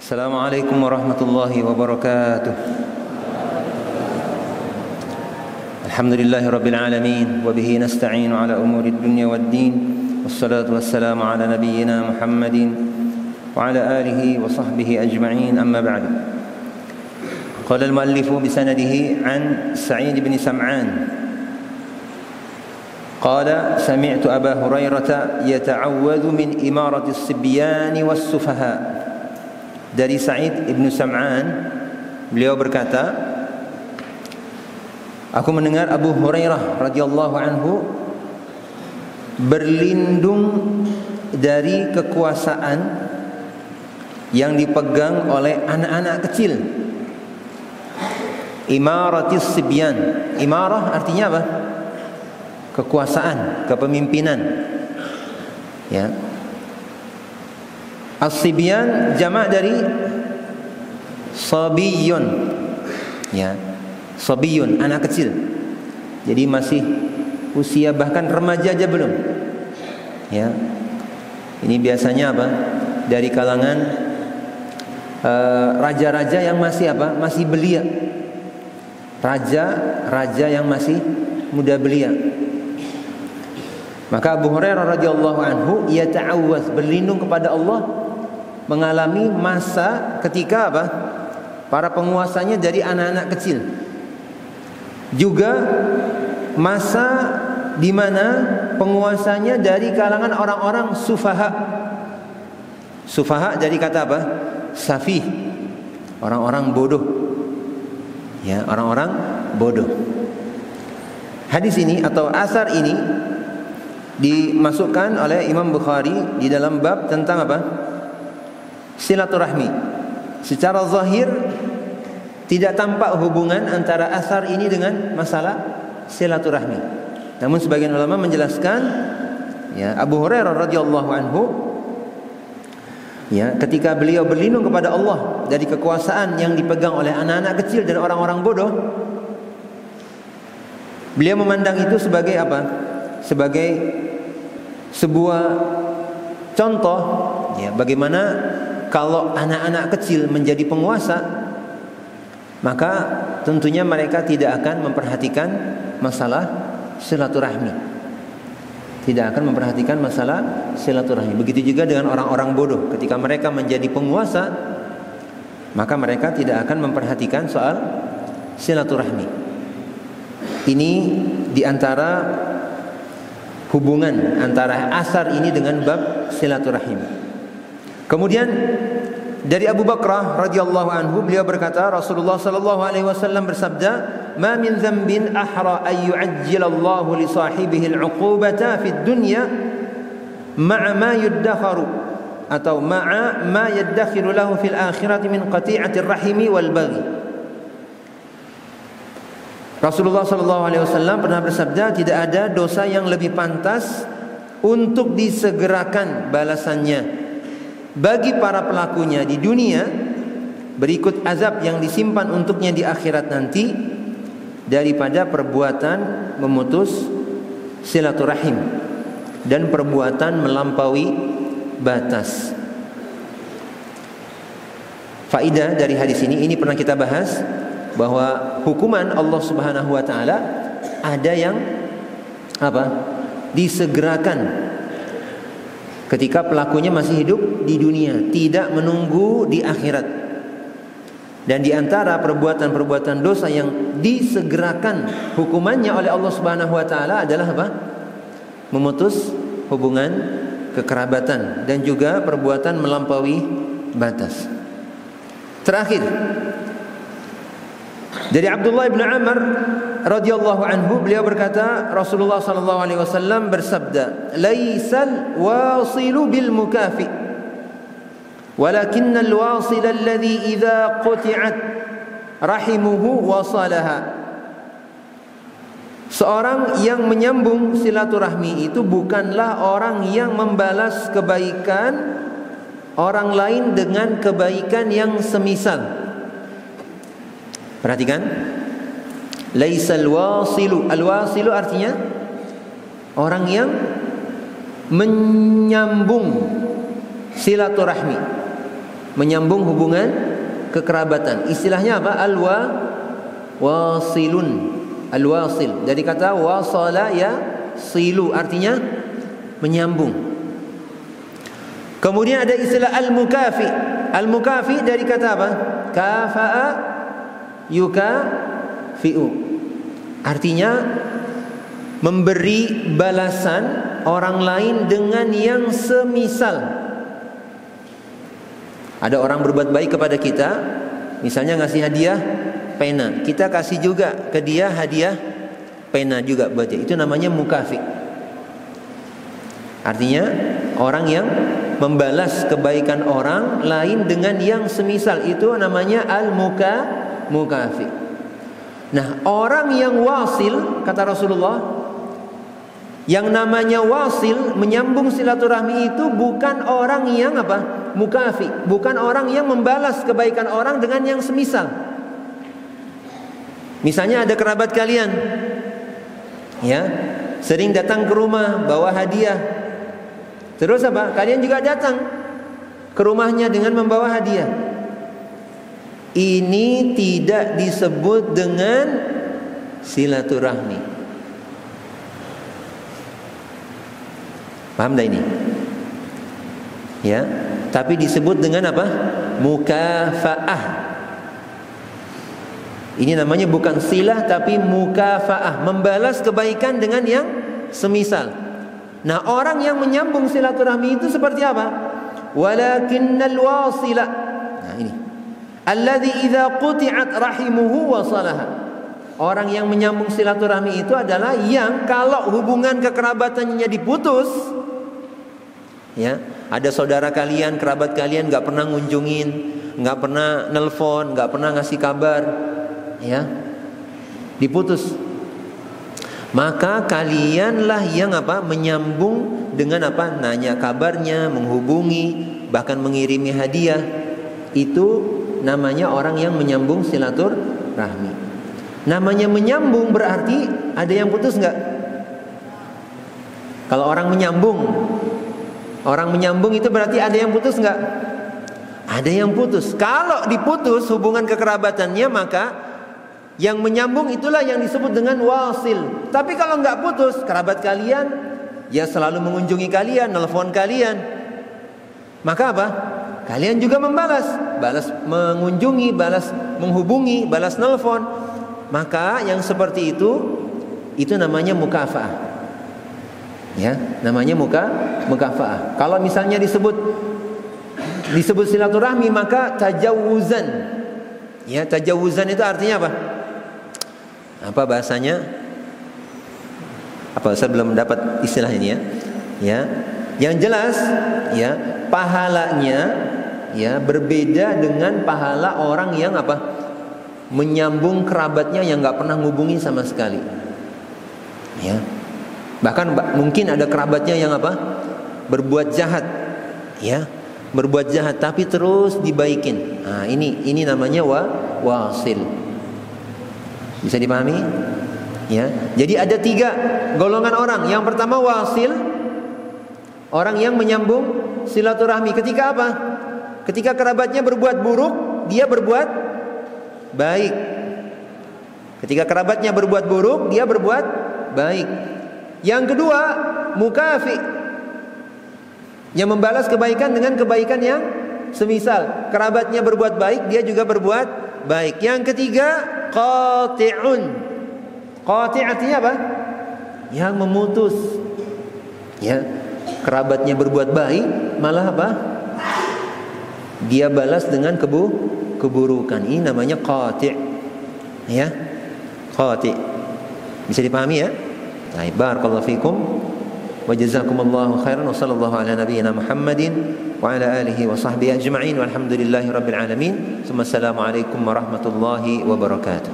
Assalamualaikum warahmatullahi wabarakatuh. Alhamdulillahi rabbil alamin wa bihi nasta'inu ala umuri dunya waddin wassalatu wassalamu ala nabiyyina Muhammadin wa ala alihi wa sahbihi ajma'in, amma ba'du. Qala al-muallifu bi sanadihi an Sa'id bin Sam'an qala sami'tu Aba Hurairah yata'awwadhu min imarati as-sibyan was-sufaha. Dari Sa'id ibn Sam'an, beliau berkata, aku mendengar Abu Hurairah radhiyallahu anhu berlindung dari kekuasaan yang dipegang oleh anak-anak kecil. Imaratis sibyan. Imarah artinya apa? Kekuasaan, kepemimpinan. Ya. As-sibyan jamak dari sabiyun. Ya. Sabiyun, anak kecil. Jadi masih usia bahkan remaja aja belum. Ya. Ini biasanya apa? Dari kalangan raja-raja yang masih apa? Masih belia. Raja yang masih muda belia. Maka Abu Hurairah radhiyallahu anhu yata'awwaz, berlindung kepada Allah, mengalami masa ketika apa? Para penguasanya dari anak-anak kecil. Juga masa di mana penguasanya dari kalangan orang-orang sufaha. Sufaha dari kata apa? Safih. Orang-orang bodoh. Ya, orang-orang bodoh. Hadis ini atau asar ini dimasukkan oleh Imam Bukhari di dalam bab tentang apa? Silaturahmi. Secara zahir tidak tampak hubungan antara asar ini dengan masalah silaturahmi. Namun sebagian ulama menjelaskan, ya, Abu Hurairah radhiyallahu anhu, ya, ketika beliau berlindung kepada Allah dari kekuasaan yang dipegang oleh anak-anak kecil dan orang-orang bodoh, beliau memandang itu sebagai apa? Sebagai sebuah contoh, ya, bagaimana kalau anak-anak kecil menjadi penguasa, maka tentunya mereka tidak akan memperhatikan masalah silaturahmi. Tidak akan memperhatikan masalah silaturahmi. Begitu juga dengan orang-orang bodoh, ketika mereka menjadi penguasa, maka mereka tidak akan memperhatikan soal silaturahmi. Ini diantara hubungan antara asar ini dengan bab silaturahim. Kemudian dari Abu Bakrah radhiyallahu anhu, beliau berkata, Rasulullah sallallahu alaihi wasallam bersabda, "Ma min dhanbin ahra ay yu'ajjilallahu li sahibihi al-'uqubata fid dunya ma'a ma yuddakharu atau ma'a ma yaddakhiru lahu fil akhirati min qati'ati ar-rahimi wal baghi." Rasulullah sallallahu alaihi wasallam pernah bersabda, tidak ada dosa yang lebih pantas untuk disegerakan balasannya bagi para pelakunya di dunia berikut azab yang disimpan untuknya di akhirat nanti daripada perbuatan memutus silaturahim dan perbuatan melampaui batas. Faedah dari hadis ini pernah kita bahas, bahwa hukuman Allah Subhanahu wa taala ada yang apa? Disegerakan ketika pelakunya masih hidup di dunia, tidak menunggu di akhirat. Dan di antara perbuatan-perbuatan dosa yang disegerakan hukumannya oleh Allah Subhanahu wa taala adalah apa? Memutus hubungan kekerabatan dan juga perbuatan melampaui batas. Terakhir, dari Abdullah bin Amr radhiyallahu anhu, beliau berkata, Rasulullah sallallahu alaihi wasallam bersabda, "Laisal wasilu bil mukafi, walakinnal wasil alladhi idza quti'at rahimuhu wasalaha." Seorang yang menyambung silaturahmi itu bukanlah orang yang membalas kebaikan orang lain dengan kebaikan yang semisal. Perhatikan, laisal wasilu. Al-wasilu artinya orang yang menyambung silaturahmi. menyambung hubungan kekerabatan. Istilahnya apa? Wasilun. Al-wasil dari kata wasala ya silu, artinya menyambung. Kemudian ada istilah al-mukafi. Al-mukafi dari kata apa? Kafa'a yukafi'u. Artinya memberi balasan orang lain dengan yang semisal. Ada orang berbuat baik kepada kita, misalnya ngasih hadiah pena, kita kasih juga ke dia hadiah pena juga buat dia. Itu namanya mukafi. Artinya orang yang membalas kebaikan orang lain dengan yang semisal, itu namanya al-mukafi. Nah, orang yang wasil, kata Rasulullah, yang namanya wasil, menyambung silaturahmi, itu bukan orang yang apa? Mukafi, bukan orang yang membalas kebaikan orang dengan yang semisal. Misalnya ada kerabat kalian, ya, sering datang ke rumah bawa hadiah. Terus apa? Kalian juga datang ke rumahnya dengan membawa hadiah. Ini tidak disebut dengan silaturahmi. Paham dah ini? Ya, tapi disebut dengan apa? Mukafaah. Ini namanya bukan silah tapi mukafaah, membalas kebaikan dengan yang semisal. Nah, orang yang menyambung silaturahmi itu seperti apa? Walakinnal wasila. Nah, ini. Alladzi idza quti'at rahimuhu wasalaha. Orang yang menyambung silaturahmi itu adalah yang kalau hubungan kekerabatannya diputus, ya, ada saudara kalian, kerabat kalian nggak pernah ngunjungin, nggak pernah nelpon, nggak pernah ngasih kabar, ya, diputus, maka kalianlah yang apa? Menyambung dengan apa? Nanya kabarnya, menghubungi, bahkan mengirimi hadiah. Itu namanya orang yang menyambung silaturahmi. Namanya menyambung berarti ada yang putus nggak? Kalau orang menyambung itu berarti ada yang putus nggak? Ada yang putus. Kalau diputus hubungan kekerabatannya, maka yang menyambung itulah yang disebut dengan wasil. Tapi kalau nggak putus, kerabat kalian ya selalu mengunjungi kalian, nelfon kalian, maka apa? Kalian juga balas mengunjungi, balas menghubungi, balas nelfon. Maka yang seperti itu namanya mukafaah. Ya, namanya mukafaah. Kalau misalnya disebut silaturahmi, maka tajawuzan. Ya, tajawuzan itu artinya apa? Apa bahasanya? Apa saya belum dapat istilah ini ya. Ya. Yang jelas ya, pahalanya ya berbeda dengan pahala orang yang apa? Menyambung kerabatnya yang nggak pernah ngubungi sama sekali. Ya. Bahkan mungkin ada kerabatnya yang apa? Berbuat jahat. Ya. Berbuat jahat tapi terus dibaikin. Nah, ini namanya wasil. Bisa dipahami? Ya. Jadi ada 3 golongan orang. Yang pertama wasil, orang yang menyambung silaturahmi. Ketika apa? Ketika kerabatnya berbuat buruk, dia berbuat baik. Ketika kerabatnya berbuat buruk, dia berbuat baik. Yang kedua, mukafi, yang membalas kebaikan dengan kebaikan yang semisal. Kerabatnya berbuat baik, dia juga berbuat baik. Yang ketiga, qati'un. Qati' artinya apa? Yang memutus. Ya, kerabatnya berbuat baik, malah apa? Dia balas dengan keburukan. Ini namanya qati'. Ya. Qati'. Bisa dipahami ya? Baik, barakallahu fikum wa jazakumullahu khairan wa sallallahu ala nabiyyina Muhammadin wa ala alihi wa sahbihi ajma'in walhamdulillahi rabbil alamin. Assalamualaikum warahmatullahi wabarakatuh.